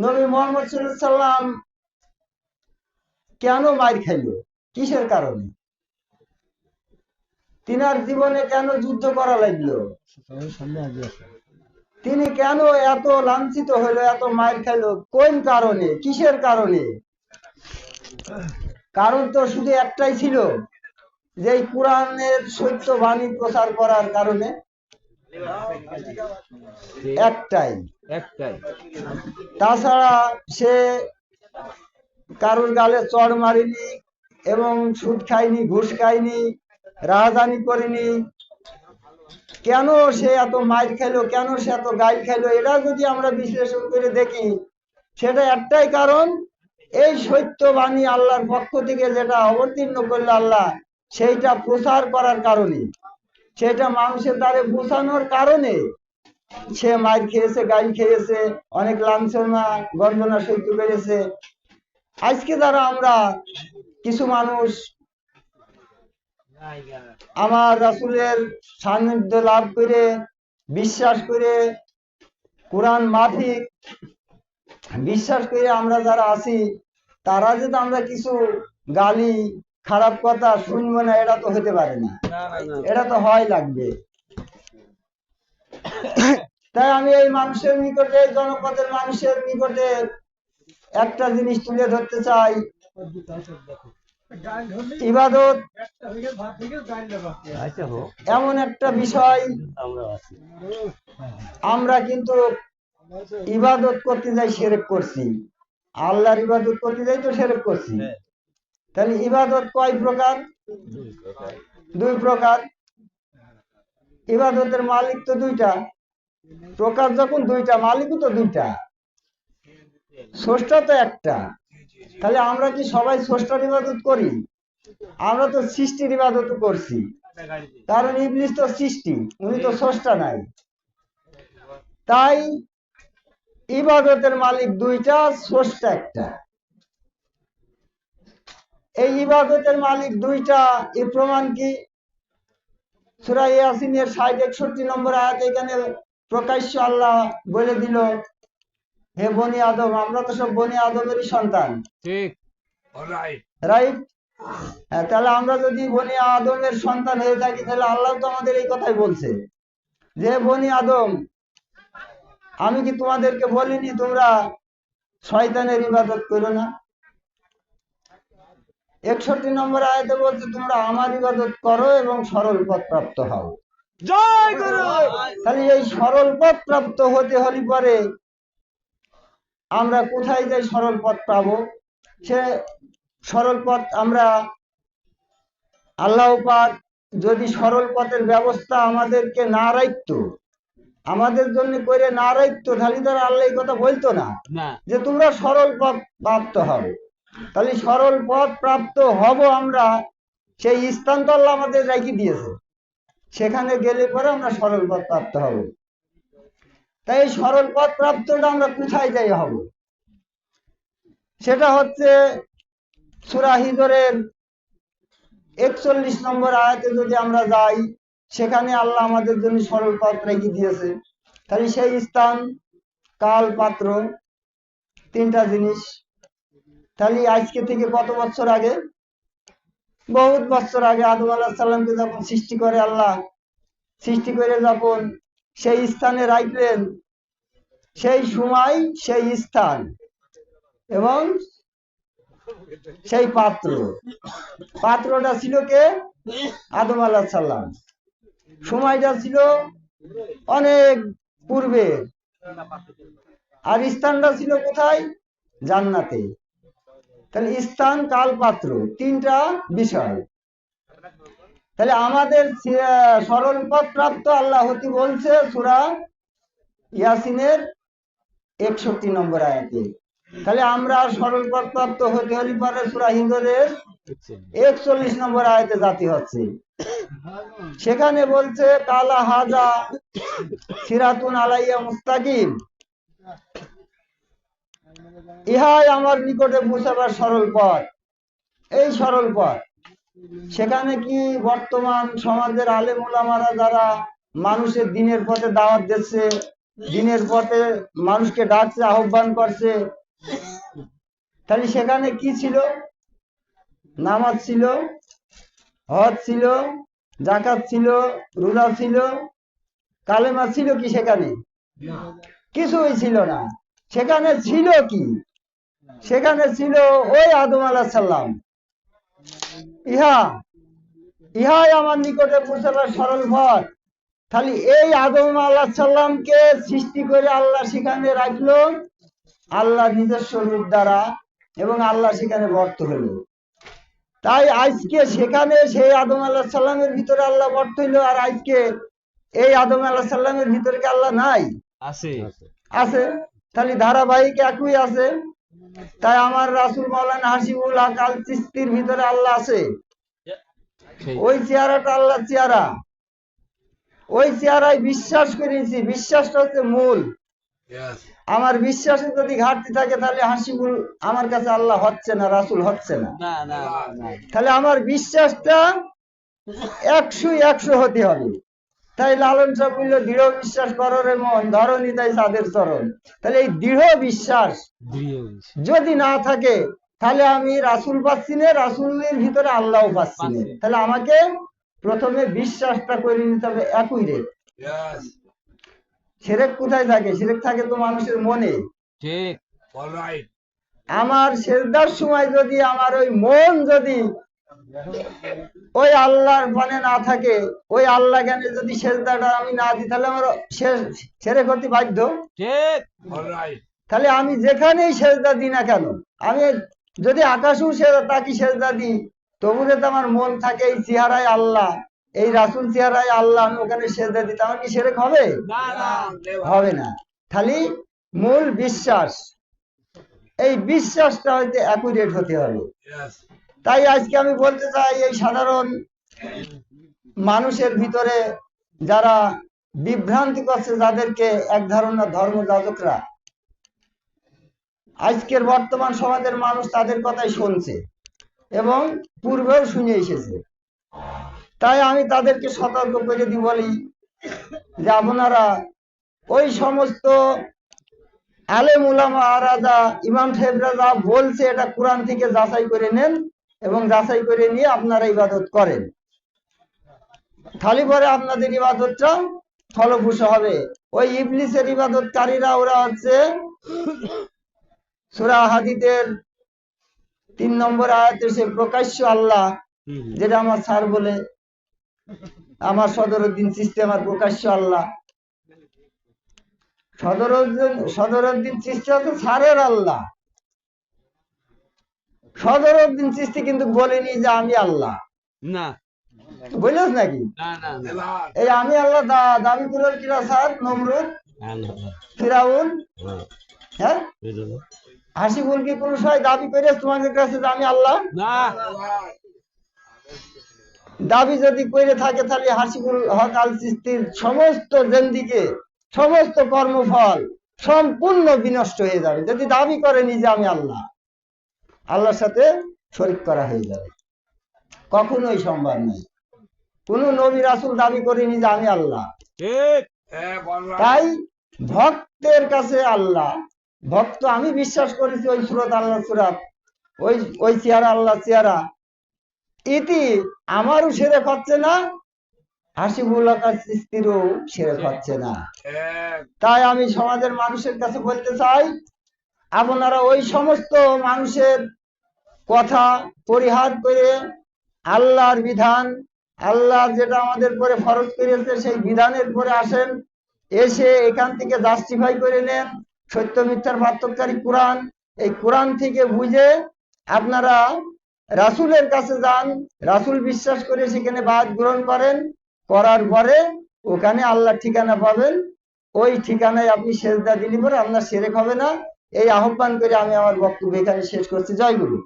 নবী মোহাম্মদ সাল্লাল্লাহু আলাইহি সাল্লাম কেন মার খাইল, কিসের কারণে? তিনার জীবনে কেন যুদ্ধ করা লাগলো? তিনি কেন এত লাঞ্ছিত হইলো, এত মার খাইলো, কোন কারণে, কিসের কারণে? কারণ তো শুধু একটাই ছিল, যে কোরআনের সত্য বাণী প্রচার করার কারণে। একটাই। তাছাড়া সে কারোর গালে চড় মারিনি এবং সুদ খাইনি, ঘুষ খাইনি, রাজধানী করিনি। কেন সে এত মাইর খাইলো, কেন সে এত গাইল খাইলো, এটা যদি আমরা বিশ্লেষণ করে দেখি, সেটা একটাই কারণ, এই সত্য বাণী আল্লাহর পক্ষ থেকে যেটা অবতীর্ণ করলো আল্লাহ, সেইটা প্রচার করার কারণে, সেটা মানুষের দ্বারে বোঝানোর কারণে সে মাইর খেয়েছে, গাইল খেয়েছে, অনেক লাঞ্ছনা গঞ্জনা সহ্য করেছে। আজকে যারা আমরা কিছু মানুষ আমার রাসূলের সান্নিধ্য লাভ করে, বিশ্বাস করে, কোরআন মাফিক বিশ্বাস করে আমরা যারা আছি, তারা যদি আমরা কিছু গালি খারাপ কথা শুনবো না, এটা তো হতে পারে না, এটা তো হয় লাগবে। তাই আমি এই মানুষের নিকটে, জনপদের মানুষের নিকটে একটা জিনিস তুলে ধরতে চাই। ইবাদত এমন একটা বিষয়, আমরা কিন্তু ইবাদত করতে যাই শিরক করছি, আল্লাহর ইবাদত করতে যাই তো শিরক করছি। তাহলে ইবাদত কয় প্রকার? দুই প্রকার। ইবাদতের মালিক তো দুইটা প্রকার, যখন দুইটা মালিকও তো দুইটা, স্রষ্টা তো একটা। তাহলে আমরা কি সবাই স্রষ্টার ইবাদত করি? আমরা তো সৃষ্টির ইবাদত করছি, কারণ ইবলিস তো সৃষ্টি, উনি তো স্রষ্টা নাই। তাই ইবাদতের মালিক দুইটা, স্রষ্টা একটা। এই ইবাদতের মালিক দুইটা, এই প্রমাণ কি? সূরা ইয়াসিনের ৬০-৬১ নম্বর আয়াত, এখানে প্রকাশ্য আল্লাহ বলে দিল, হে বনি আদম, আমরা তো সব বনি আদমেরই সন্তান, ঠিক রাইট? হ্যাঁ, তাহলে আমরা যদি বনি আদমের সন্তান হয়ে থাকি, তাহলে আল্লাহ তো আমাদের এই কথাই বলছে, যে বনি আদম, আমি কি তোমাদেরকে বলিনি তোমরা শয়তানের ইবাদত করো না? ৬১ নম্বর আয়াতে বলছে, তোমরা আমার ইবাদত করো এবং সরল পথ প্রাপ্ত হও। জয় গুরু। তাহলে এই সরল পথ প্রাপ্ত হতে হলে পরে আমরা কোথায় যাই সরল পথ পাবো? সে সরল পথ আমরা, আল্লাহ পাক যদি সরল পথের ব্যবস্থা আমাদেরকে না রাখতো, আমাদের জন্য করে না রাখতো, তাহলে তারা আল্লাহ এই কথা বলতো না যে তোমরা সরল পথ প্রাপ্ত হবে। তাহলে সরল পথ প্রাপ্ত হব আমরা, সেই স্থান তো আল্লাহ আমাদের রেখে দিয়েছে, সেখানে গেলে পরে আমরা সরল পথ প্রাপ্ত হব। তাই এই সরল পথ প্রাপ্তটা আমরা কোথায় যাই হব? সেটা হচ্ছে সূরা হিজরের ৪১ নম্বর আয়াতে যদি আমরা যাই, সেখানে আল্লাহ আমাদের জন্য সরল পথ রেখে দিয়েছে। তাহলে সেই স্থান, কাল, পাত্র, তিনটা জিনিস। তাহলে আজকে থেকে কত বছর আগে? বহুত বছর আগে আদম আলাইহিস সালামকে যখন সৃষ্টি করে আল্লাহ, সৃষ্টি করে যখন সেই স্থানে রাখলেন, সেই সময়, সেই স্থান এবং সেই পাত্র, পাত্রটা ছিল কে? আদম আলাইহিস সালাম। সময়টা ছিল অনেক পূর্বে, আর স্থানটা ছিল কোথায়? জান্নাতে। তাহলে স্থান, কাল, পাত্র, তিনটা বিষয়। তাহলে আমাদের সরল পথ প্রাপ্ত আল্লাহ হতে বলছে সূরা ইয়াসিনের ৬১ নম্বর আয়াতে। তাহলে আমরা সরল পথ প্রাপ্ত হতে হলে পরে সূরা হিজরের ৪১ নম্বর আয়াতে জাতি হচ্ছে, সেখানে বলছে কালা হাজা সিরাতুন আলাইয়া মুস্তাকিম, ইহাই আমার নিকটে পৌঁছাবার সরল পথ। এই সরল পথ, সেখানে কি বর্তমান সমাজের আলেম ওলামারা যারা মানুষের দিনের পথে দাওয়াত দিচ্ছে, দিনের পথে মানুষকে ডাকছে, আহ্বান করছে, তাহলে সেখানে কি ছিল? নামাজ ছিল, হজ ছিল, জাকাত ছিল, রোজা ছিল, কালেমা ছিল কি সেখানে? কিছুই ছিল না। সেখানে ছিল কি? সেখানে ছিল ওই আদম আলাইহিস সালাম। ইহাই আমার নিকটে পৌঁছাবার সরল পথ। খালি এই আদম আলাইহিস সালামকে সৃষ্টি করে আল্লাহ সেখানে রাখলো আল্লাহ নিজস্ব রূপ দ্বারা, এবং আল্লাহ সেখানে বর্ত হলো। তাই আজকে সেখানে সেই আদম আলাইহিস সালামের ভিতরে আল্লাহ বর্ত হইলো, আর আজকে এই আদম আলাইহিস সালামের ভিতরে কি আল্লাহ নাই? আছে, আছে। তাহলে ধারাবাহিক একই আছে। তাই আমার রাসূল মাওলানা হাসিবুল হক আল চিশতির ভিতরে আল্লাহ আছে। ওই চেহারাটা আল্লাহর চেহারা, ওই চেহারায় বিশ্বাস করেছি। বিশ্বাসটা হচ্ছে মূল। আমার বিশ্বাসে যদি ঘাটতি থাকে তাহলে হাসিবুল আমার কাছে আল্লাহ হচ্ছে না, রাসূল হচ্ছে না। তাহলে আমার বিশ্বাসটা 100 হতে হবে। তাই লালন সাহেব বলল, দৃঢ় বিশ্বাস করো রে মন, ধরণী তাই সাদের চরণ। তাহলে এই দৃঢ় বিশ্বাস যদি না থাকে তাহলে আমি রাসূল পাচ্ছি না, রাসূলের ভিতরে আল্লাহ পাচ্ছি না। তাহলে আমাকে প্রথমে বিশ্বাসটা করে নিতে হবে একই রে। শিরক কোথায় থাকে? শিরক থাকে তো মানুষের মনে। ঠিক, অলরাইট। আমার সেজদার সময় যদি আমার ওই মন যদি ওই আল্লাহর পানে না থাকে, ওই আল্লাহ জ্ঞানে যদি সেজদাটা আমি না দিই, তাহলে আমার শিরক হতে বাধ্য। ঠিক, অলরাইট। তাহলে আমি যেখানেই সেজদা দিই না কেন, আমি যদি আকাশেও তাকি সেজদা দিই, তবু যদি আমার মন থাকে এই চেহারায় আল্লাহ, এই রাসূল চেহারায় আল্লাহ, আমি ওখানে সেজদা দিতে, আমার কি শিরক হবে? হবে না। খালি মূল বিশ্বাস, এই বিশ্বাসটা হইতে অ্যাকুরেট হতে হবে। তাই আজকে আমি বলতে চাই, এই সাধারণ মানুষের ভিতরে যারা বিভ্রান্তি করছে, যাদেরকে এক ধারণা ধর্মযাজকরা, আজকের বর্তমান সমাজের মানুষ তাদের কথাই শুনছে এবং পূর্বেও শুনে এসেছে। তাই আমি তাদেরকে সতর্ক করে দিই, বলি যে আপনারা ওই সমস্ত আলেম উলামা রাজা ইমাম সাহেবরা যা বলছে এটা কোরআন থেকে যাচাই করে নেন, এবং যাচাই করে নিয়ে আপনারা ইবাদত করেন। খালি পরে আপনাদের ইবাদতটা ফলপ্রসূ হবে। ওই ইবলিসের ইবাদতকারীরা ওরা হচ্ছে সূরা হাদীদের 3 নম্বর আয়াতে সে প্রকাশ্য আল্লাহ, যেটা আমার স্যার বলে, আমার সদরউদ্দিন চিশতি আমার প্রকাশ্য আল্লাহ। সদরউদ্দিন চিশতি হচ্ছে স্যারের আল্লাহ। সদরউদ্দিন চিশতি কিন্তু বলেনি যে আমি আল্লাহ, না, বলিস নাকি? এই আমি আল্লাহ দাবি করলেন কিনা স্যার? নমরুদ, ফিরাউন, হ্যাঁ, হাসিবুল কি কোন সময় দাবি করে তোমাদের কাছে যে আমি আল্লাহ? না। দাবি যদি করে থাকে তাহলে হাসিবুল হক আল চিশতির সমস্ত জিন্দেগি, সমস্ত কর্মফল সম্পূর্ণ বিনষ্ট হয়ে যাবে। যদি দাবি করে নিজে আমি আল্লাহ, আল্লাহর সাথে শরীক করা হয়ে যাবে। কখনোই সম্ভব নয়। কোন নবী রাসূল দাবি করেনি যে আমি আল্লাহ। তাই ভক্তের কাছে আল্লাহ, ভক্ত আমি বিশ্বাস করেছি ওই সূরত আল্লাহ সূরা, ওই চেহারা আল্লাহ চেহারা, ইতি আমারও শিরক হচ্ছে না, হাসিবুল হক চিশতিরও শিরক হচ্ছে না। তাই আমি সমাজের মানুষের কাছে বলতে চাই, আপনারা ওই সমস্ত মানুষের কথা পরিহার করে আল্লাহর বিধান, আল্লাহ যেটা আমাদের পরে ফরজ করেছে সেই বিধানের পরে আসেন, এসে এখান থেকে জাস্টিফাই করে নেন সত্য মিথ্যার পার্থক্যকারী কোরআন। এই কোরআন থেকে বুঝে আপনারা রাসূলের কাছে যান, রাসূল বিশ্বাস করে সেখানে বায়াত গ্রহণ করেন, করার পরে ওখানে আল্লাহর ঠিকানা পাবেন। ওই ঠিকানায় আপনি সেজদা দিলে পরে আপনার শিরক হবে না। এই আহ্বান করে আমি আমার বক্তব্য এখানে শেষ করছি। জয় গুরু।